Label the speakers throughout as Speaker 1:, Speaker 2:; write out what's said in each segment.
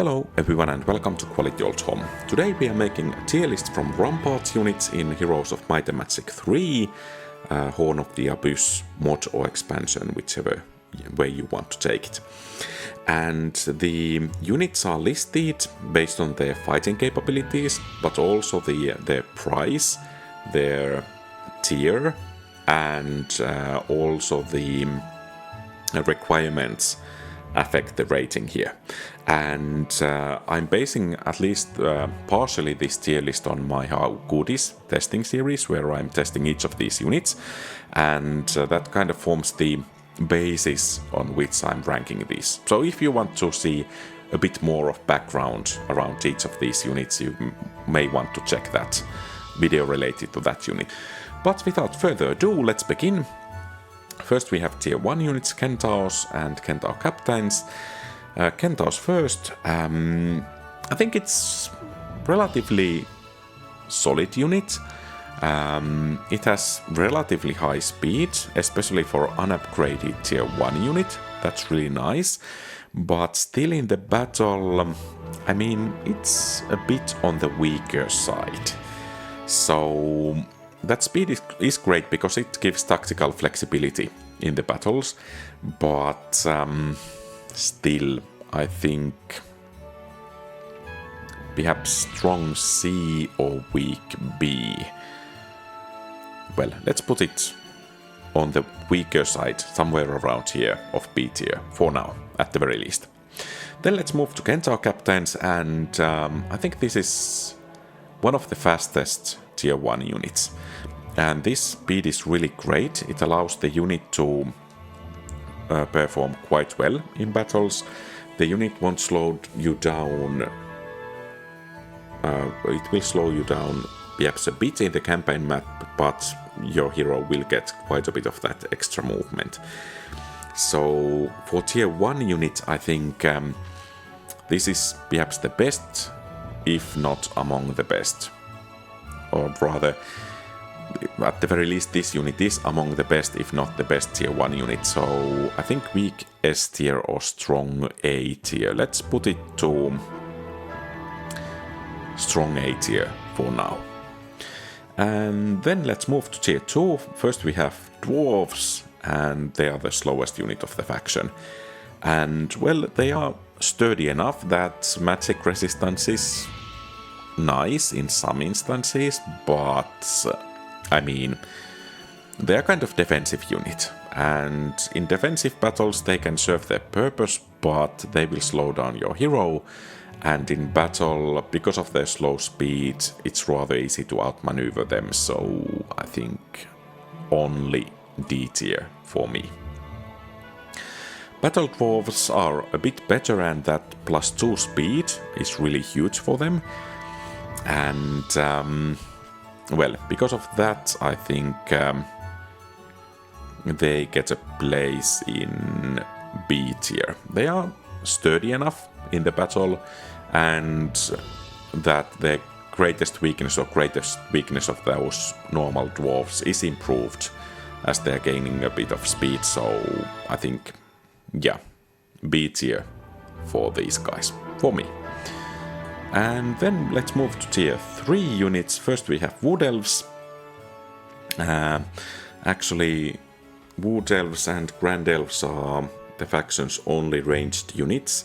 Speaker 1: Hello everyone and welcome to QualityOldHomm. Today we are making a tier list from Rampart units in Heroes of Might and Magic 3, Horn of the Abyss mod or expansion, whichever way you want to take it. And the units are listed based on their fighting capabilities, but also their price, their tier, and also the requirements affect the rating here. And I'm basing at least partially this tier list on my How Goodies testing series, where I'm testing each of these units, and that kind of forms the basis on which I'm ranking these. So if you want to see a bit more of background around each of these units, you may want to check that video related to that unit. But without further ado, let's begin. First we have tier 1 units, Centaurs and Centaur captains. Centaurs first. I think it's relatively solid unit. It has relatively high speed, especially for unupgraded tier 1 unit. That's really nice. But still in the battle, I mean, it's a bit on the weaker side. So that speed is great because it gives tactical flexibility in the battles, but still I think perhaps strong C or weak B. Well, let's put it on the weaker side, somewhere around here of B tier for now, at the very least. Then let's move to Centaur captains, and I think this is one of the fastest tier 1 units. And this speed is really great. It allows the unit to perform quite well in battles. The unit won't slow you down. It will slow you down perhaps a bit in the campaign map, but your hero will get quite a bit of that extra movement. So for tier 1 unit, I think this is perhaps the best, if not among the best. Or rather, at the very least, this unit is among the best, if not the best tier 1 unit. So I think weak S tier or strong A tier. Let's put it to strong A tier for now. And then let's move to tier 2. First we have Dwarves, and they are the slowest unit of the faction. And well, they are sturdy enough that magic resistance is nice in some instances, but I mean, they're kind of defensive unit, and in defensive battles they can serve their purpose, but they will slow down your hero, and in battle, because of their slow speed, it's rather easy to outmaneuver them, so I think only D tier for me. Battle Dwarves are a bit better, and that +2 speed is really huge for them, and well, because of that, I think they get a place in B tier. They are sturdy enough in the battle, and that their greatest weakness of those normal dwarves is improved as they're gaining a bit of speed. So I think, yeah, B tier for these guys, for me. And then let's move to tier 3 units. First we have Wood Elves. Actually, Wood Elves and Grand Elves are the faction's only ranged units.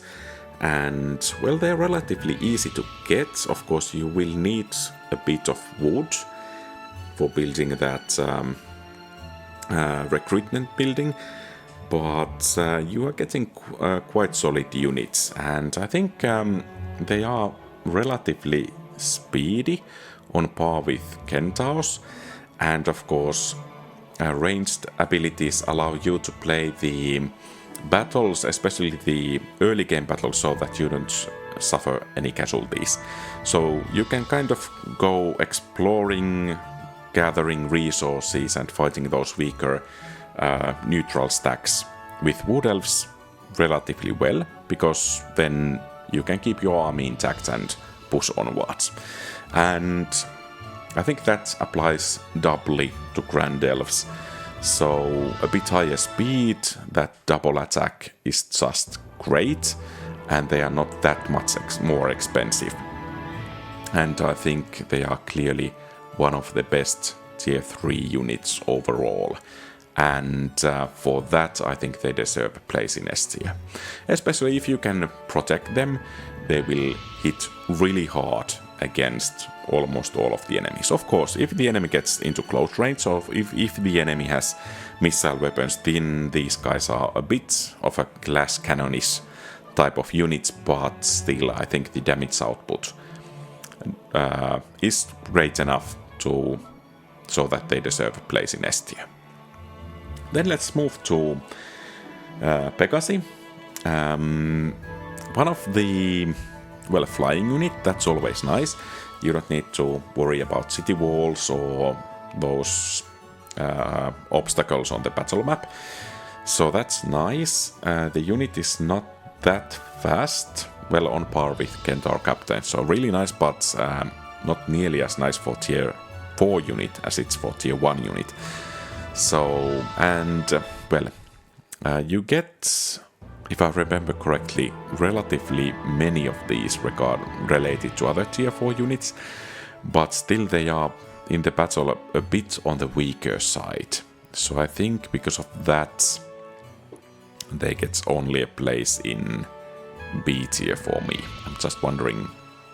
Speaker 1: And well, they're relatively easy to get. Of course, you will need a bit of wood for building that recruitment building. But you are getting quite solid units. And I think they are relatively speedy, on par with Centaurs, and of course ranged abilities allow you to play the battles, especially the early game battles, so that you don't suffer any casualties. So you can kind of go exploring, gathering resources and fighting those weaker neutral stacks with Wood Elves relatively well, because then you can keep your army intact and push onwards. And I think that applies doubly to Grand Elves. So a bit higher speed, that double attack is just great. and they are not that much more expensive. And I think they are clearly one of the best tier 3 units overall. And for that, I think they deserve a place in S tier. Especially if you can protect them, they will hit really hard against almost all of the enemies. Of course, if the enemy gets into close range, or if the enemy has missile weapons, then these guys are a bit of a glass cannonish type of units, but still I think the damage output is great enough so that they deserve a place in S tier. Then let's move to Pegasi. One of the, well, flying unit, that's always nice. You don't need to worry about city walls or those obstacles on the battle map. So that's nice. The unit is not that fast, well on par with Centaur Captain. So really nice, but not nearly as nice for tier 4 unit as it's for tier 1 unit. So, and well, you get, if I remember correctly, relatively many of these related to other tier 4 units, but still they are in the battle a bit on the weaker side. So I think because of that, they get only a place in B tier for me. I'm just wondering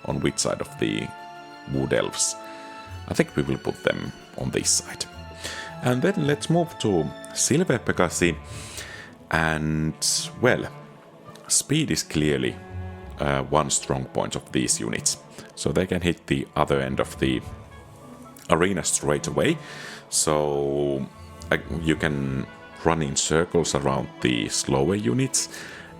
Speaker 1: on which side of the Wood Elves. I think we will put them on this side. And then let's move to Silver Pegasi. And, well, speed is clearly one strong point of these units. So they can hit the other end of the arena straight away. So you can run in circles around the slower units.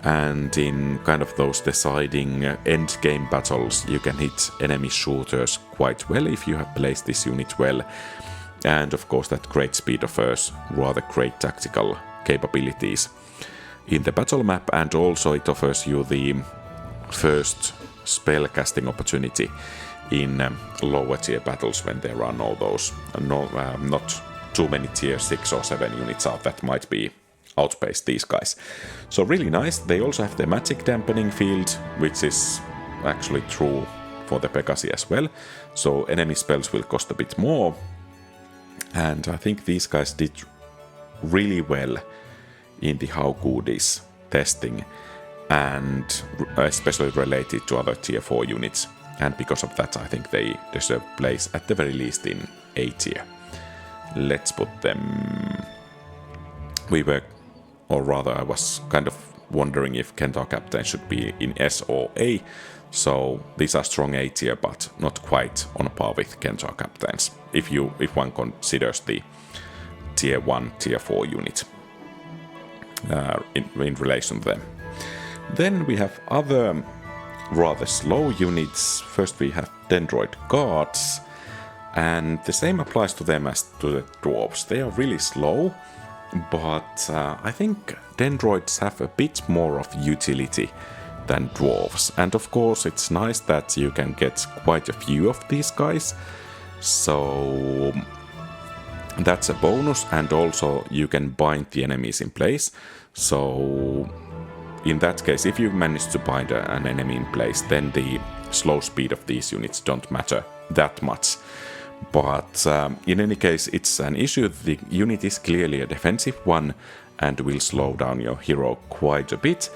Speaker 1: And in kind of those deciding end game battles, you can hit enemy shooters quite well if you have placed this unit well. And of course that great speed offers rather great tactical capabilities in the battle map, and also it offers you the first spell casting opportunity in lower tier battles when there are not too many tier 6 or 7 units out that might be outpace these guys. So really nice. They also have the magic dampening field, which is actually true for the Pegasi as well. So enemy spells will cost a bit more. And I think these guys did really well in the How Good Is testing, and especially related to other tier 4 units. And because of that, I think they deserve place at the very least in A tier. Let's put them... I was kind of wondering if Centaur Captain should be in S or A. So these are strong A tier, but not quite on par with Centaur Captains, if one considers the tier 1, tier 4 unit in relation to them. Then we have other rather slow units. First we have Dendroid Guards, and the same applies to them as to the Dwarves. They are really slow, but I think Dendroids have a bit more of utility than Dwarves. And of course it's nice that you can get quite a few of these guys. So that's a bonus, and also you can bind the enemies in place. So in that case, if you manage to bind an enemy in place, then the slow speed of these units don't matter that much. But in any case, it's an issue. The unit is clearly a defensive one and will slow down your hero quite a bit.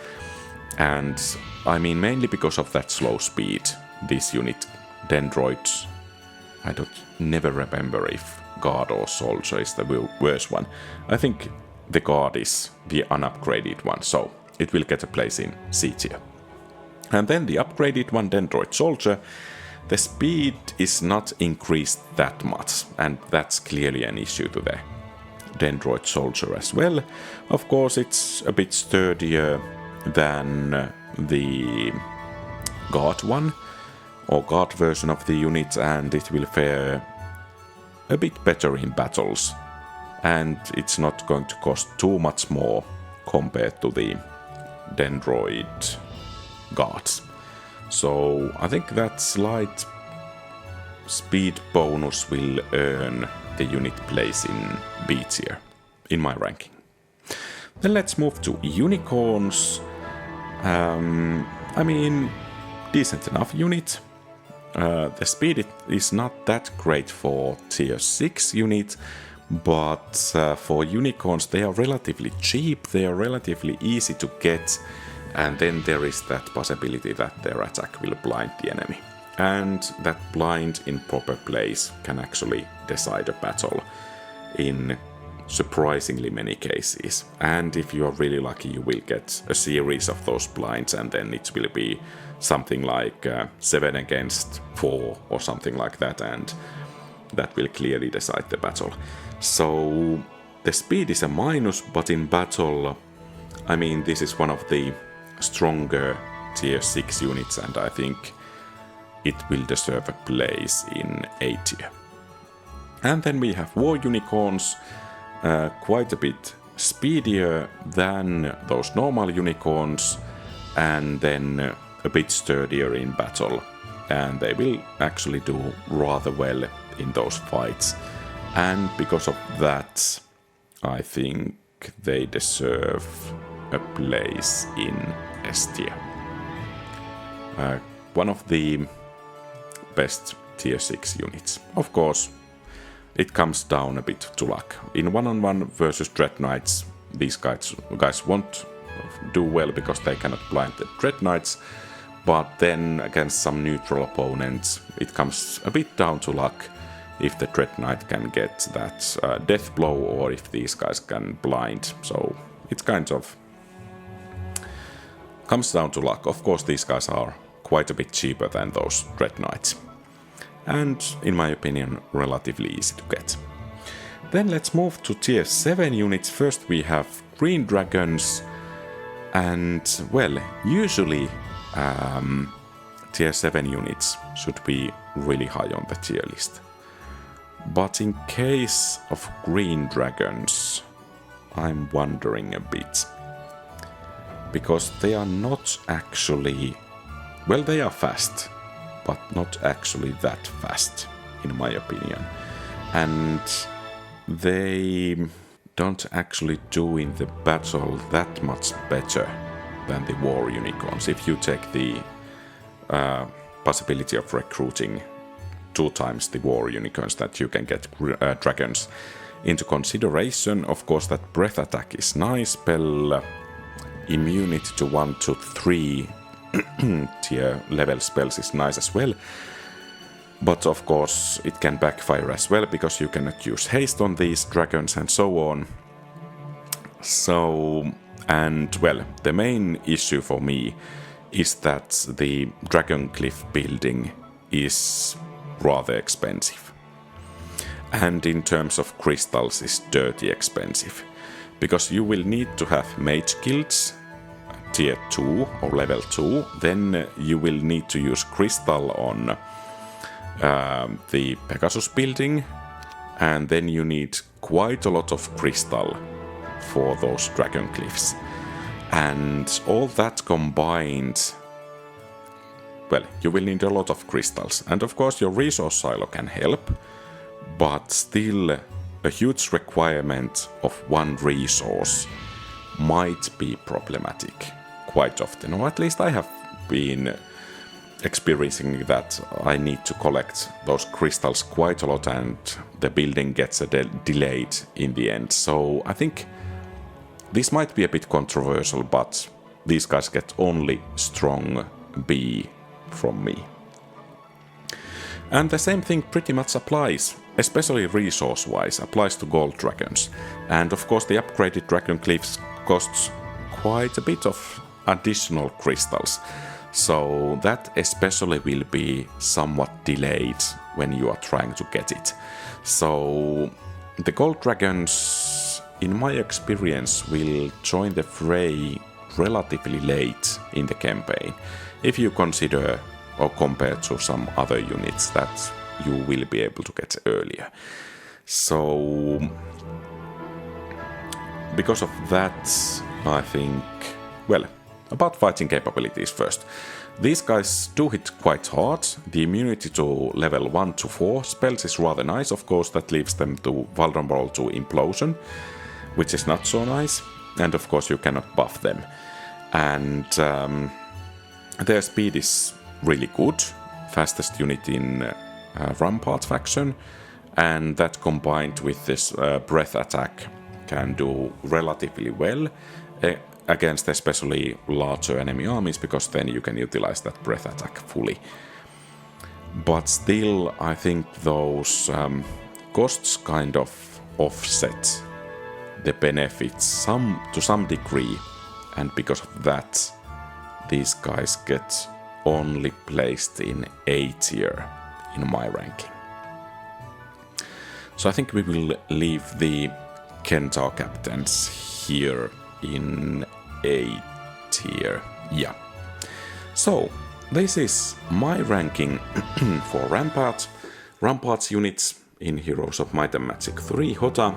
Speaker 1: And I mean, mainly because of that slow speed, this unit, Dendroids, I never remember if Guard or Soldier is the worst one. I think the Guard is the unupgraded one, so it will get a place in C tier. And then the upgraded one, Dendroid Soldier, the speed is not increased that much, and that's clearly an issue to the Dendroid Soldier as well. Of course, it's a bit sturdier than the Guard one, or Guard version of the unit, and it will fare a bit better in battles. And it's not going to cost too much more compared to the Dendroid Guards. So I think that slight speed bonus will earn the unit place in B tier in my ranking. Then let's move to Unicorns. I mean, decent enough unit. The speed is not that great for tier 6 unit, but for unicorns they are relatively cheap, they are relatively easy to get, and then there is that possibility that their attack will blind the enemy. And that blind in proper place can actually decide a battle in surprisingly many cases. And if you are really lucky, you will get a series of those blinds, and then it will be something like 7 against 4 or something like that, and that will clearly decide the battle. So the speed is a minus, but in battle, I mean, this is one of the stronger tier 6 units, and I think it will deserve a place in A tier. And then we have war unicorns, quite a bit speedier than those normal unicorns, and then a bit sturdier in battle, and they will actually do rather well in those fights. And because of that, I think they deserve a place in S tier. One of the best tier 6 units. Of course, it comes down a bit to luck. In one-on-one versus Dread Knights, these guys won't do well because they cannot blind the Dread Knights, but then against some neutral opponents, it comes a bit down to luck if the Dread Knight can get that death blow, or if these guys can blind. So it kind of comes down to luck. Of course, these guys are quite a bit cheaper than those Dread Knights, and in my opinion, relatively easy to get. Then let's move to tier 7 units. First we have Green Dragons, and well, usually tier 7 units should be really high on the tier list. But in case of Green Dragons, I'm wondering a bit. Because they are not actually... well, they are fast, but not actually that fast, in my opinion. And they don't actually do in the battle that much better than the war unicorns. If you take the possibility of recruiting 2 times the war unicorns that you can get dragons into consideration, of course that breath attack is nice, spell immunity to 1 to 3 tier level spells is nice as well, but of course it can backfire as well because you cannot use haste on these dragons and so on. So, and well, the main issue for me is that the dragon cliff building is rather expensive, and in terms of crystals is dirty expensive, because you will need to have mage guilds tier 2 or level 2, then you will need to use crystal on the Pegasus building, and then you need quite a lot of crystal for those dragon cliffs. And all that combined, well, you will need a lot of crystals. And of course your resource silo can help, but still a huge requirement of 1 resource might be problematic quite often, or at least I have been experiencing that I need to collect those crystals quite a lot, and the building gets delayed in the end. So I think this might be a bit controversial, but these guys get only strong B from me. And the same thing pretty much applies, especially resource-wise, applies to gold dragons. And of course the upgraded dragon cliffs costs quite a bit of additional crystals, so that especially will be somewhat delayed when you are trying to get it. So the gold dragons, in my experience, will join the fray relatively late in the campaign, if you consider or compare to some other units that you will be able to get earlier. So because of that, I think, well, about fighting capabilities first. These guys do hit quite hard. The immunity to level 1 to 4 spells is rather nice. Of course, that leaves them vulnerable to implosion, which is not so nice. And of course, you cannot buff them. And Their speed is really good, fastest unit in Rampart faction, and that combined with this breath attack can do relatively well against especially larger enemy armies, because then you can utilize that breath attack fully. But still, I think those costs kind of offset the benefits to some degree, and because of that, these guys get only placed in A tier in my ranking. So I think we will leave the Centaur captains here in A tier. Yeah. So this is my ranking for Rampart. Rampart's units in Heroes of Might and Magic 3 HotA.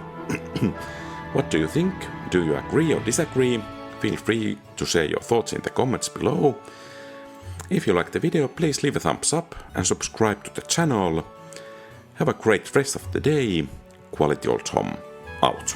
Speaker 1: What do you think? Do you agree or disagree? Feel free to share your thoughts in the comments below. If you liked the video, please leave a thumbs up and subscribe to the channel. Have a great rest of the day. QualityOldHomm out.